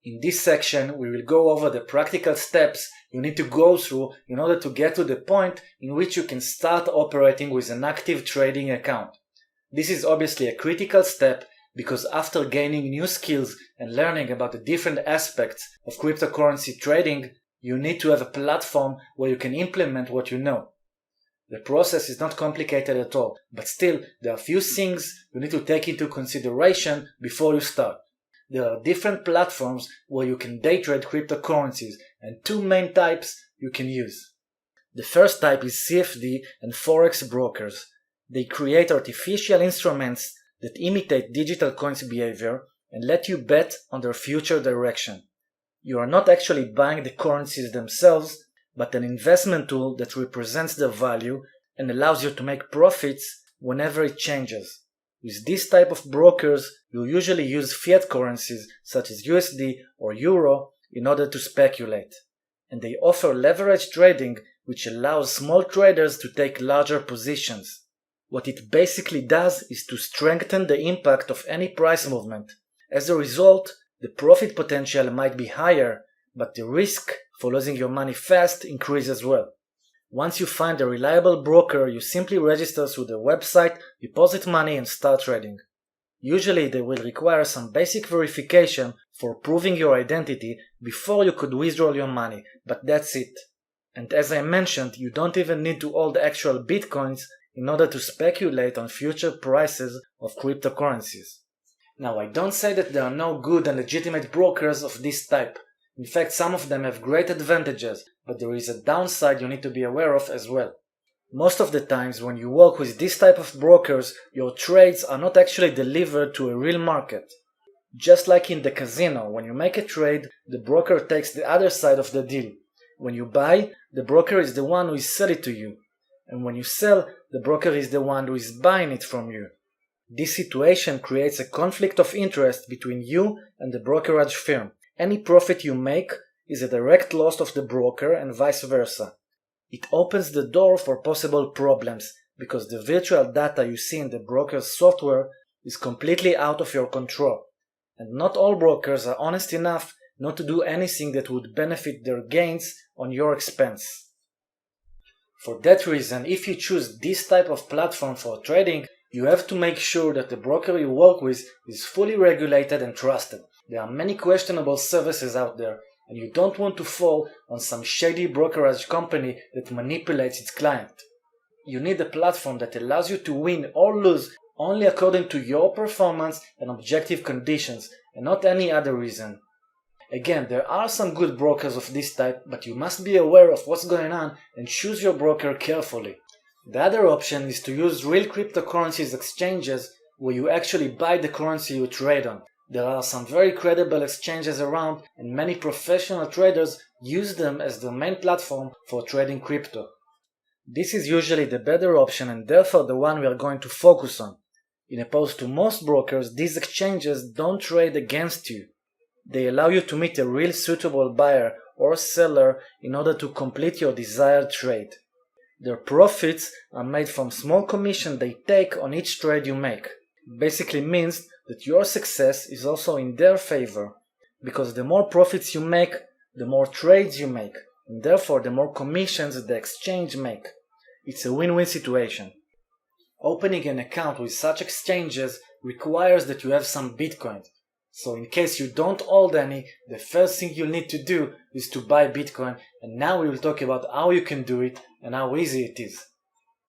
In this section, we will go over the practical steps you need to go through in order to get to the point in which you can start operating with an active trading account. This is obviously a critical step because after gaining new skills and learning about the different aspects of cryptocurrency trading, you need to have a platform where you can implement what you know. The process is not complicated at all, but still there are a few things you need to take into consideration before you start. There are different platforms where you can day trade cryptocurrencies and two main types you can use. The first type is CFD and Forex Brokers. They create artificial instruments that imitate digital coins' behavior and let you bet on their future direction. You are not actually buying the currencies themselves, but an investment tool that represents their value and allows you to make profits whenever it changes. With this type of brokers, you usually use fiat currencies such as USD or Euro in order to speculate. And they offer leverage trading, which allows small traders to take larger positions. What it basically does is to strengthen the impact of any price movement. As a result, the profit potential might be higher, but the risk for losing your money fast increases as well. Once you find a reliable broker, you simply register through the website, deposit money and start trading. Usually they will require some basic verification for proving your identity before you could withdraw your money, but that's it. And as I mentioned, you don't even need to hold actual bitcoins in order to speculate on future prices of cryptocurrencies. Now, I don't say that there are no good and legitimate brokers of this type. In fact, some of them have great advantages, but there is a downside you need to be aware of as well. Most of the times when you work with this type of brokers, your trades are not actually delivered to a real market. Just like in the casino, when you make a trade, the broker takes the other side of the deal. When you buy, the broker is the one who is selling it to you. And when you sell, the broker is the one who is buying it from you. This situation creates a conflict of interest between you and the brokerage firm. Any profit you make is a direct loss of the broker and vice versa. It opens the door for possible problems because the virtual data you see in the broker's software is completely out of your control. And not all brokers are honest enough not to do anything that would benefit their gains on your expense. For that reason, if you choose this type of platform for trading, you have to make sure that the broker you work with is fully regulated and trusted. There are many questionable services out there, and you don't want to fall on some shady brokerage company that manipulates its client. You need a platform that allows you to win or lose only according to your performance and objective conditions, and not any other reason. Again, there are some good brokers of this type, but you must be aware of what's going on and choose your broker carefully. The other option is to use real cryptocurrencies exchanges where you actually buy the currency you trade on. There are some very credible exchanges around, and many professional traders use them as their main platform for trading crypto. This is usually the better option and therefore the one we are going to focus on. In opposed to most brokers, these exchanges don't trade against you. They allow you to meet a real suitable buyer or seller in order to complete your desired trade. Their profits are made from small commission they take on each trade you make. It basically means that your success is also in their favor, because the more profits you make, the more trades you make, and therefore the more commissions the exchange make. It's a win-win situation. Opening an account with such exchanges requires that you have some Bitcoin. So in case you don't hold any, the first thing you'll need to do is to buy Bitcoin, and now we will talk about how you can do it and how easy it is.